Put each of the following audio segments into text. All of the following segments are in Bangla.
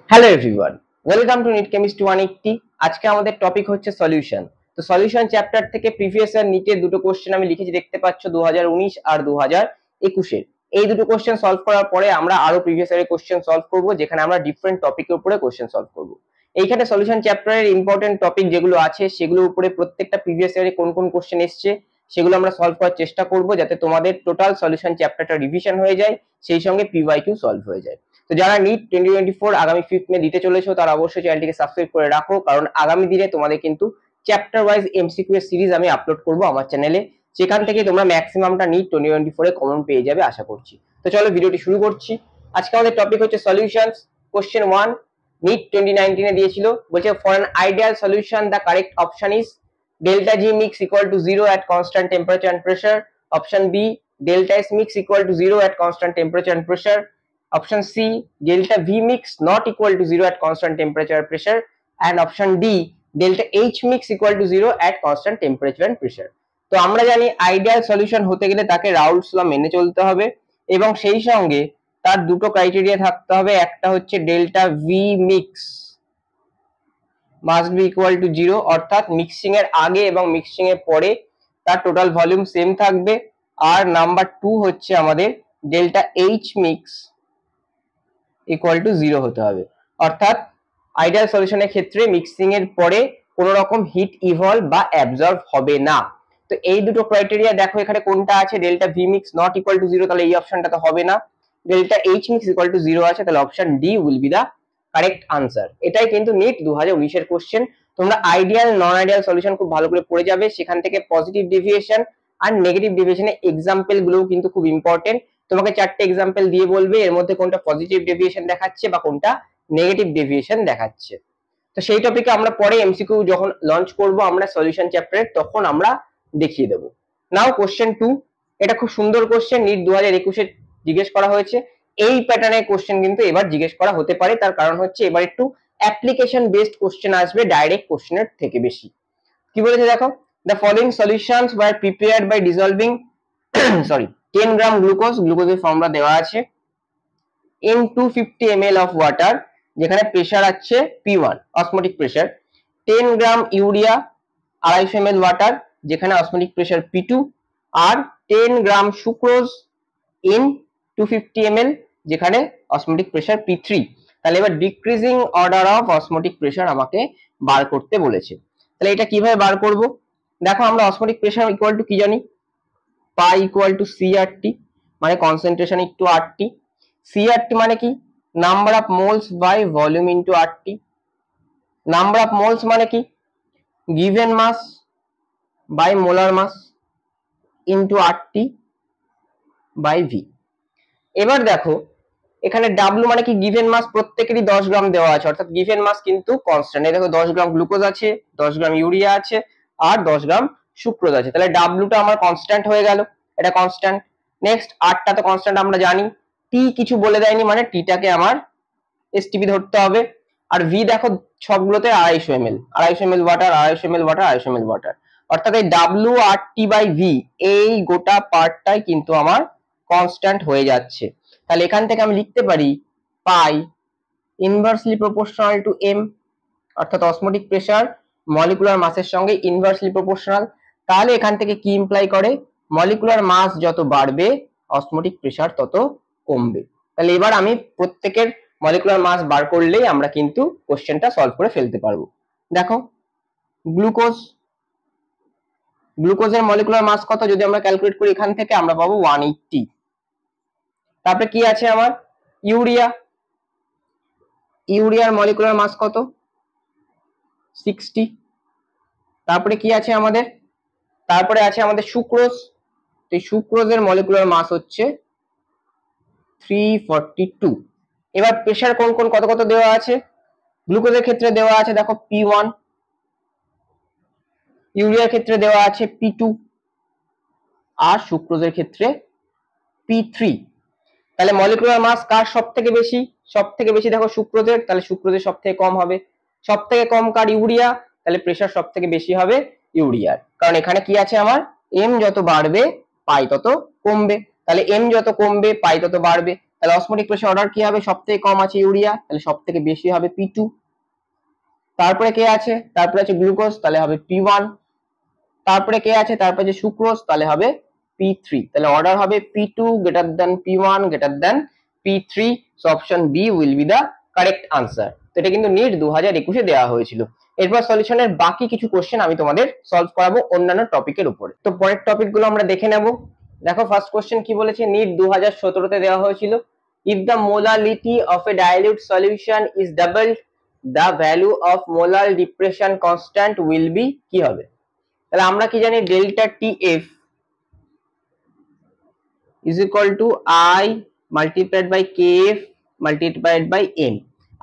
Hello everyone, welcome to NEET chemistry 180। আজকে আমাদের টপিক হচ্ছে সলিউশন। তো সলিউশন চ্যাপ্টার থেকে প্রিভিয়াস ইয়ার নিটের দুটো কোশ্চেন আমি লিখেছি, দেখতে পাচ্ছ 2019 আর 2021 এর। এই দুটো কোশ্চেন সলভ করার পরে আমরা আরো প্রিভিয়াস ইয়ারের কোশ্চেন সলভ করব, যেখানে আমরা ডিফারেন্ট টপিকের উপরে কোশ্চেন সলভ করব। এইখানে সলিউশন চ্যাপ্টারের ইম্পর্টেন্ট টপিক যেগুলো আছে সেগুলোর উপরে প্রত্যেকটা প্রিভিয়াস ইয়ারে কোন কোন কোশ্চেন এসছে সেগুলো আমরা সলভ করার চেষ্টা করব, যাতে তোমাদের টোটাল সলিউশন চ্যাপ্টারটা রিভিশন হয়ে যায়, সেই সঙ্গে পিওয়াইকিউ সলভ হয়ে যায়। তো যারা নিট 2024 আগামী 5 মে দিতে চলেছো তারা অবশ্যই চ্যানেলটিকে সাবস্ক্রাইব করে রাখো, কারণ আগামী দিনে তোমাদের কিন্তু চ্যাপ্টার ওয়াইজ এমসিকিউ এর সিরিজ আমি আপলোড করব আমার চ্যানেলে, যেখান থেকে তোমরা ম্যাক্সিমামটা নিট 2024 এ কমন পেয়ে যাবে আশা করছি। তো চলো ভিডিওটি শুরু করছি। আজকে আমাদের টপিক হচ্ছে সলিউশনস। কোশ্চেন 1 নিট 2019 এ দিয়েছিল, বলছে for an ideal solution the correct option is delta G mix equal to 0 at constant temperature and pressure. Option B, delta S mix equal to 0 at constant temperature and pressure. Option C, delta V mix not equal to 0 at constant temperature and pressure. And option D, delta H mix equal to 0 at constant temperature and pressure. তো আমরা জানি আইডিয়াল সলিউশন হতে গেলে তাকে রাউলস ল মেনে চলতে হবে, এবং সেই সঙ্গে তার দুটো ক্রাইটেরিয়া থাকতে হবে। একটা হচ্ছে delta V mix must be equal to 0, অর্থাৎ মিক্সিং এর আগে এবং মিক্সিং এর পরে তার টোটাল ভলিউম সেম থাকবে। আর নাম্বার 2 হচ্ছে আমাদের delta H mix equal to 0 হতে হবে, অর্থাৎ আইডিয়াল সলিউশনের ক্ষেত্রে মিক্সিং এর পরে কোনো রকম হিট ইভলভ বা অ্যাবজর্ব হবে না। তো এই দুটো ক্রাইটেরিয়া দেখো এখানে কোনটা আছে, delta V mix not equal to 0, তাহলে এই অপশনটা তো হবে না। Delta H mix equal to 0 আছে, তাহলে option D will be the correct answer. এটাই কিন্তু নিট 2019 এর কোশ্চেন। তোমরা আইডিয়াল নন আইডিয়াল সলিউশন খুব ভালো করে পড়ে যাবে, সেখান থেকে পজিটিভ ডেভিয়েশন আর নেগেটিভ ডেভিয়েশনের এক্সাম্পল গুলোও কিন্তু খুব ইম্পর্টেন্ট। তোমাকে 4টে এক্সাম্পল দিয়ে বলবে এর মধ্যে কোনটা পজিটিভ ডেভিয়েশন দেখাচ্ছে বা কোনটা নেগেটিভ ডেভিয়েশন দেখাচ্ছে। তো সেই টপিকে আমরা পরে এমসিকিউ যখন লঞ্চ করব আমরা সলিউশন চ্যাপ্টারে, তখন আমরা দেখিয়ে দেব। নাও কোশ্চেন 2, এটা খুব সুন্দর কোশ্চেন, নিট 2021 এ জিজ্ঞেস করা হয়েছে। এই প্যাটার্নের কোশ্চেন কিন্তু এবার জিজ্ঞেস করা হতে পারে, তার কারণ হচ্ছে এবার একটু অ্যাপ্লিকেশন বেসড কোশ্চেন আসবে ডাইরেক্ট কোশ্চেনের থেকে বেশি। কি বলেছে দেখো, the following solutions were prepared by dissolving 10 gram glucose, গ্লুকোজের ফর্মুলা দেওয়া আছে, in 250 ml of water, যেখানে প্রেসার আছে P1 osmotic pressure, 10 gram urea 250 ml water, যেখানে অসমোটিক প্রেসার P2, আর 10 গ্রাম সুক্রোজ in 250 ml, যেখানে অসমোটিক প্রেসার P3। তাহলে এবার decreasing order of osmotic pressure আমাকে বার করতে বলেছে। তাহলে এটা কিভাবে বার করব, দেখো আমরা অসমোটিক প্রেসার ইকুয়াল টু কি জানি, পাই ইকুয়াল টু সিআরটি, মানে কনসেন্ট্রেশন ইনটু আরটি। সিআরটি মানে কি, number of moles by volume into RT. Number of moles মানে কি, given mass by molar mass into RT by V. এবার দেখো এখানে ডাব্লু মানে কি, গিভেন মাস প্রত্যেকেরই 10 গ্রাম দেওয়া আছে, অর্থাৎ গিভেন মাস কিন্তু কনস্ট্যান্ট। এই দেখো 10 গ্রাম গ্লুকোজ আছে, 10 গ্রাম ইউরিয়া আছে, আর 10 গ্রাম সুক্রোজ আছে, তাহলে ডাব্লুটা আমার কনস্ট্যান্ট হয়ে গেল, এটা কনস্ট্যান্ট। নেক্সট আরটা তো কনস্ট্যান্ট আমরা জানি, টি কিছু বলে দেয়নি মানে টিটাকে আমার এসটিপি ধরতে হবে। আর ভি দেখো সবগুলোতে 250 ml, 250 ml water, 250 ml water, 250 ml water, অর্থাৎ এই W R T by V এই গোটা পার্টটাই কিন্তু আমার কনস্ট্যান্ট হয়ে যাচ্ছে। তাহলে এখান থেকে আমি লিখতে পারি পাই ইনভার্সলি প্রপোর্শনাল টু এম, অর্থাৎ অসমোটিক প্রেসার মলিকুলার মাসের সঙ্গে ইনভার্সলি প্রপোর্শনাল। তাহলে এখান থেকে কি ইমপ্লাই করে, মলিকুলার মাস যত বাড়বে অসমোটিক প্রেসার তত কমবে। তাহলে এবার আমি প্রত্যেকের মলিকুলার মাস বার করলেই আমরা কিন্তু কোশ্চেনটা সলভ করে ফেলতে পারবো। দেখো গ্লুকোজ, গ্লুকোজের মলিকুলার মাস কত, যদি আমরা ক্যালকুলেট করি এখান থেকে আমরা পাবো 180। তারপরে কি আছে আমার, ইউরিয়া, ইউরিয়ার মলিকুলার মাস কত, 60। তারপরে কি আছে আমাদের, তারপরে আছে আমাদের সুক্রোজ, এই সুক্রোজের মলিকুলার মাস হচ্ছে 342। এবার প্রেসার কোন কোন কত কত দেওয়া আছে, গ্লুকোজের ক্ষেত্রে দেওয়া আছে দেখো P1, ইউরিয়ার ক্ষেত্রে দেওয়া আছে P2, আর সুক্রোজের ক্ষেত্রে P3। তাহলে মলিকুলার মাস কার সব থেকে বেশি, সব থেকে বেশি দেখো সুক্রোজের, তাহলে সুক্রোজের সব থেকে কম হবে। সব থেকে কম কার, ইউরিয়া, তাহলে প্রেসার সব থেকে বেশি হবে ইউরিয়ার, কারণ এখানে কি আছে আমার, এম যত বাড়বে পাই তত কমবে, তাহলে এম যত কমবে পাই তত বাড়বে। তাহলে অসমোটিক প্রেসার অর্ডার কি হবে, সবথেকে কম আছে ইউরিয়া, তাহলে সবথেকে বেশি হবে P2। তারপরে কে আছে, তারপরে আছে গ্লুকোজ, তাহলে হবে P1। তারপরে কে আছে, তারপরে যে সুক্রোজ, তাহলে হবে P3। তাহলে অর্ডার হবে P2 greater than P1 greater than P3। So option B will be the correct answer. তো এটা কিন্তু নিট 2021 দেওয়া হয়েছিল। এরপর সলিউশনের বাকি কিছু কোশ্চেন আমি তোমাদের সলভ করাবো অন্যান্য টপিকের উপরে। তো পরের টপিক গুলো আমরা দেখে নেব। দেখো ফার্স্ট কোশ্চেন কি বলেছে, নিট 2017 তে দেওয়া হয়েছিল, if the molarity of A dilute solution is doubled the value of molar depression constant will be, কি হবে? তাহলে আমরা কি জানি, delta TF is equal to I multiplied by KF multiplied by M।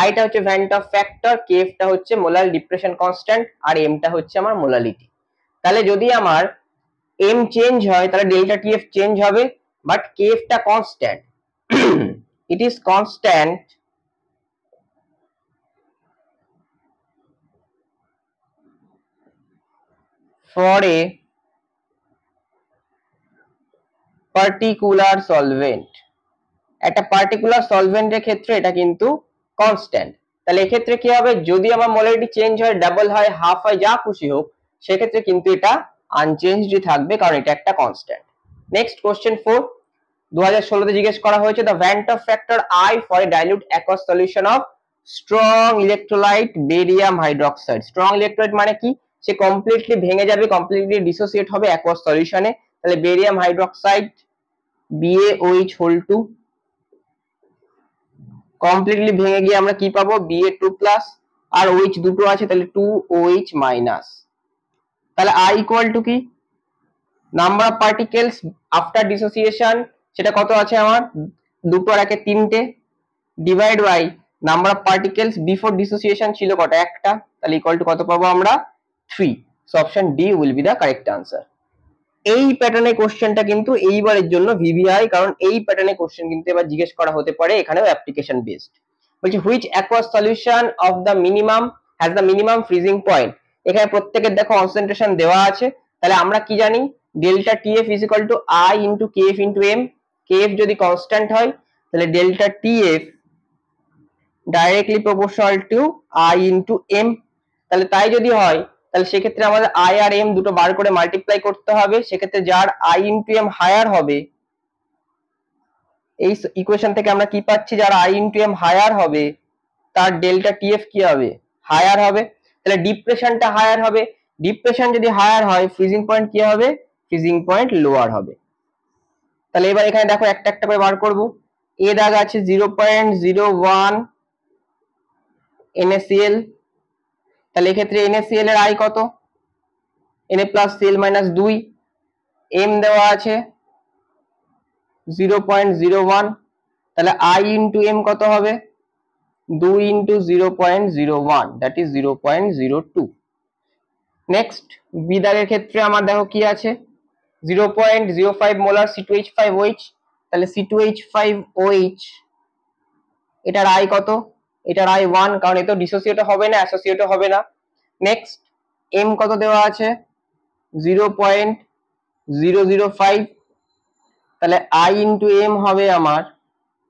I টা হচ্ছে ভ্যান্ট অফ ফ্যাক্টর, KF টা হচ্ছে মোলার ডিপ্রেশন কনস্ট্যান্ট, আর M টা হচ্ছে আমার মোলারিটি। তাহলে যদি আমার M চেঞ্জ হয় তাহলে ডেল্টা টিএফ চেঞ্জ হবে, বাট KF টা constant. it is constant for a particular solvent. একটা পার্টিকুলার সলভেন্টের ক্ষেত্রে এটা কিন্তু কনস্ট্যান্ট। তাহলে এক্ষেত্রে কি হবে, যদি আমার মোলারিটি চেঞ্জ হয়, ডাবল হয়, হাফ হয়, যা খুশি হোক, সেক্ষেত্রে কিন্তু এটা আনচেঞ্জডই থাকবে, কারণ এটা একটা কনস্ট্যান্ট। নেক্সট কোশ্চেন 4, 2016 তে জিজ্ঞেস করা হয়েছে, the van't Hoff factor I for a dilute aqueous solution of strong electrolyte barium hydroxide. Strong electrolyte মানে কি, সে কমপ্লিটলি ভেঙে যাবে, কমপ্লিটলি ডিসোসিয়েট হবে অ্যাকোয়াস সলিউশনে। তাহলে barium hydroxide BaOH whole 2 completely ভেঙে গিয়ে আমরা কি পাবো, Ba2+, আর OH দুটো আছে, তাহলে 2OH-। তাহলে I ইকুয়াল টু কি, number of particles after dissociation, সেটা কত আছে আমার, দুটো আর একে তিনটে, divide by number of particles before dissociation ছিল কত, একটা, তাহলে ইকুয়াল টু কত পাবো আমরা, 3। So option D will be the correct answer. এই প্যাটার্নের কোশ্চেনটা কিন্তু এইবারের জন্য ভিভিআই, কারণ এই প্যাটার্নের কোশ্চেন কিন্তু এবার জিজ্ঞেস করা হতে পারে, এখানেও অ্যাপ্লিকেশন বেসড। বলছি which aqueous solution of the minimum has the minimum freezing point. এখানে প্রত্যেকের দেখো কনসেন্ট্রেশন দেওয়া আছে। তাহলে আমরা কি জানি, delta TF is equal to I into KF into M. KF যদি কনস্ট্যান্ট হয় তাহলে delta TF directly proportional to I into M. তাহলে তাই যদি হয়, তাহলে সেক্ষেত্রে আমাদের I আর M দুটো বার করে মাল্টিপ্লাই করতে হবে। সেক্ষেত্রে যার I ইন্টু এম হায়ার হবে, এই ইকুয়েশন থেকে আমরা কি পাচ্ছি, যার I ইন্টু এম হায়ার হবে তার ডেল্টা টিএফ কি হবে, হায়ার হবে। তাহলে ডিপ্রেশনটা হায়ার হবে, ডিপ্রেশন যদি হায়ার হয় ফ্রিজিং পয়েন্ট কি হবে, ফ্রিজিং পয়েন্ট লোয়ার হবে। তাহলে এবার এখানে দেখো একটা একটা করে বার করব। এ দাগ আছে 0.01 NaCl, তাহলে এক্ষেত্রে NaCl এর I কত, Na plus Cl minus 2। M দেওয়া আছে 0.01, তাহলে I ইন্টু এম কত হবে, 2 into 0.01, that is 0.02। Next B দাগের ক্ষেত্রে আমার দেখো কি আছে, 0.05 মোলার C2H5OH, তাহলে C2H5OH এটার I কত, এটার I 1, কারণ এ তো ডিসোসিয়েট হবে না, অ্যাসোসিয়েট হবে না। নেক্সট M কত দেওয়া আছে, 0.005, তাহলে I ইন্টু এম হবে আমার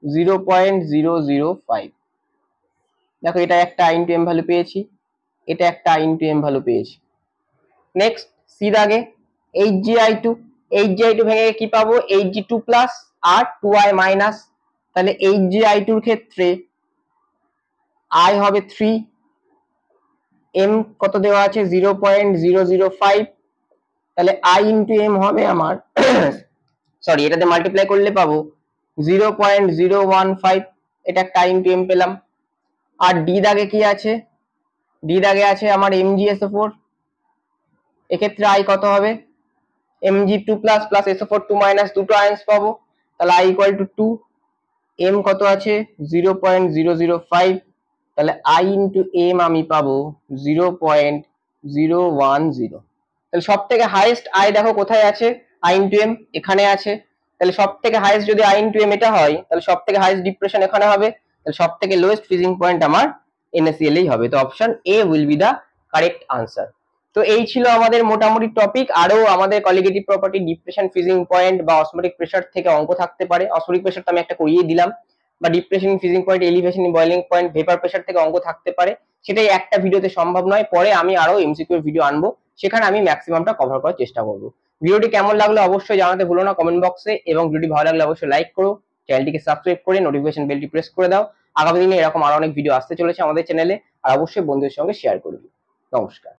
0.005। দেখো এটা একটা I ইন্টু এম ভ্যালু পেয়েছি, এটা একটা I ইন্টু এম ভ্যালু পেয়েছি। নেক্সট সি দাগে HgI2, HgI2 ভেঙে কি পাবো, Hg2 প্লাস আর 2I মাইনাস। তাহলে HgI2 এর ক্ষেত্রে I হবে 3, M কত দেওয়া আছে 0.005, তাহলে I ইন্টু এম হবে আমার সরি এটাতে মাল্টিপ্লাই করলে পাবো 0.015, এটা একটা I ইন্টু এম পেলাম। আর ডি দাগে কি আছে, ডি দাগে আছে আমার MgSO4, এক্ষেত্রে I কত হবে, Mg2 plus plus SO4 2 minus, দুটো আয়ন্স পাবো, তাহলে I ইকুয়াল টু 2। M কত আছে 0.005, তাহলে I ইন্টু এম আমি পাবো 0.010। তাহলে সব থেকে হাইয়েস্ট I দেখো কোথায় আছে, I ইন্টু এম এখানে আছে। তাহলে সব থেকে হাইয়েস্ট যদি I ইন্টু এম এটা হয়, তাহলে সব থেকে হাইয়েস্ট ডিপ্রেশন এখানে হবে, তাহলে সব থেকে লোয়েস্ট ফ্রিজিং পয়েন্ট আমার NaCl এই হবে। তো option A will be the correct answer. তো এই ছিল আমাদের মোটামুটি টপিক। আরো আমাদের colligative property, depression, freezing point বা অসমোটিক প্রেসার থেকে অঙ্ক থাকতে পারে। অসমোটিক প্রেসার তো আমি একটা করিয়ে দিলাম। বা depression, freezing point, elevation, boiling point, vapour pressure থেকে অঙ্ক থাকতে পারে, সেটাই একটা ভিডিওতে সম্ভব নয়। পরে আমি আরো এমসিকিউ ভিডিও আনবো, সেখানে আমি ম্যাক্সিমামটা কভার করার চেষ্টা করবো। ভিডিওটি কেমন লাগলো অবশ্যই জানাতে ভুলো না কমেন্ট বক্সে, এবং ভিডিওটি ভালো লাগলে অবশ্যই লাইক করো, চ্যানেলটিকে সাবস্ক্রাইব করে নোটিফিকেশন বেলটি প্রেস করে দাও। আগামী দিনে এরকম আরো অনেক ভিডিও আসতে চলেছে আমাদের চ্যানেলে, আর অবশ্যই বন্ধুদের সঙ্গে শেয়ার করবে। নমস্কার।